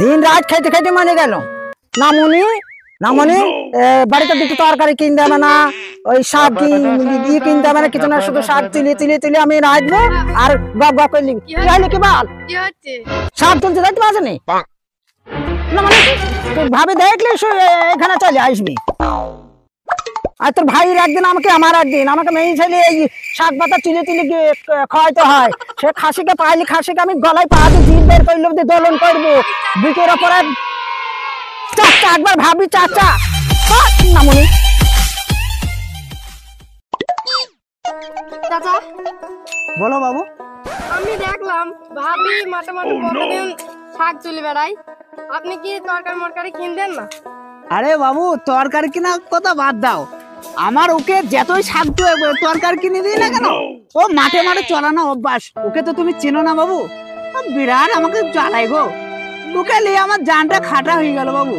দিন রাত খাইতে খাইতে মানে গেল। নামুনি নামুনি বাড়িতে দুটো তরকারি কিন দেবে না, ওই শাক দিয়ে কিন দেবে না, কিছু না, শুধু শাক তুলে তুলে তুলে আমি রাখবো আর গপ গপ করে নিবি। কি হইলো কি বল? শাক তুলতে দেখতে পাচ্ছি না, মানে তুই ভাবে দেখলে এখানে চলে আসবি। আর তোর ভাইয়ের একদিন আমাকে, আমার একদিন আমাকে মেয়ে ছেলে এই শাক পাতা তুলে তুলে খাওয়াইতে হয়। সে খাসিকে পাইলে খাসিকে আমি গলায় পা দিয়ে জিভ বের করলে দোলন করবো বুকের ওপরে। চাচা একবার ভাবি, চাচা নামুনি। চাচা বলো বাবু। আমি দেখলাম ভাবি মাঠে মাঠে প্রতিদিন শাক তুলে বেড়াই, আপনি কি তরকারি মরকারি কিনবেন না? আরে বাবু, তরকারি কিনা কথা বাদ দাও, আমার ওকে যতই শাক তরকারি কিনে দিই না কেন, ও মাঠে মাঠে চলানো অভ্যাস। ওকে তো তুমি চেনো না বাবু, বিরাট আমাকে জ্বালাই গো। ওকে নিয়ে আমার জানটা খাটা হয়ে গেল বাবু।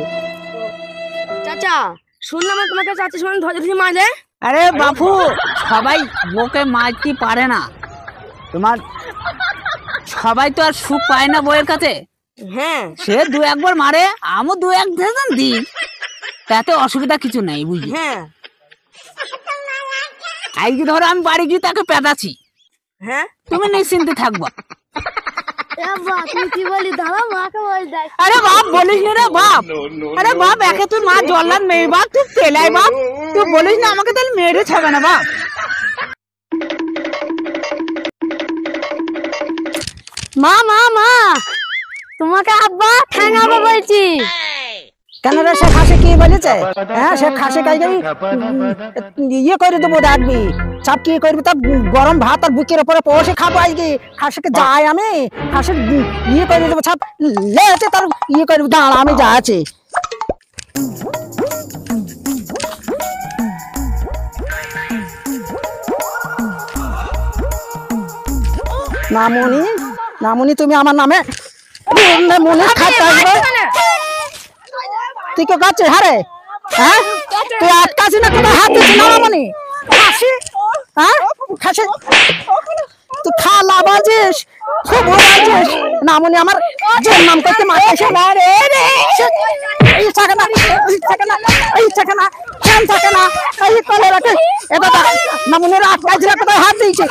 চাচা শুনলাম তোমাকে চাচা শুনে ধরে মাঝে। আরে বাপু, সবাই বউকে মারতে পারে না, তোমার সবাই তো আর সুখ পায় না বউয়ের কাছে। হ্যাঁ, সে দু একবার মারে, আমও দু এক দিই, তাতে অসুবিধা কিছু নাই বুঝলি। হ্যাঁ আজকে ধরো আমি বাড়ি গিয়ে তাকে পেটাচ্ছি, হ্যাঁ তুমি নিশ্চিন্তে থাকবা। তুমি কি বলি দাঁড়া মাকে বল যাই। আরে বাপ বলিস না রে বাপ, আরে বাপ একে তুই মা জল্লাদ মেয়ে বাপ, তুই পেলাই বাপ, তুই বলিস না আমাকে, তাহলে মেয়েরে ছাবে না বাপ। মা মা মা তোমাকে আব্বা ঠ্যাঙাবো বলছি। কেন রে, সে খাসি কি বলেছে? হ্যাঁ, সে খাসি খাই ইয়ে করে দেবো, দেখবি সব কি করবি, তা গরম ভাত আর বুকের উপরে পৌঁছে খাবো আজকে। খাসিকে যাই আমি, খাসি ইয়ে করে দেবো সব, লেছে তার ইয়ে করবি। দাঁড়া আমি যা আছে। নামুনি নামুনি, তুমি আমার নামে মনে খাতে আসবে? তুই কেউ কাছে হারে? হ্যাঁ, তুই আটকাছি না, তোমার হাত দিচ্ছি না মামনি। খাসি, হ্যাঁ খাসি, তুই খালা বাজিস, খুব বাজিস। নামনি আমার যে নাম করতে মাথায় না রে, এই থাকে না, এই থাকে না, এই থাকে না, কেন থাকে না, এই কলে রাখে। এ দাদা নামনির আটকাছি না, কোথায় হাত দিয়েছে?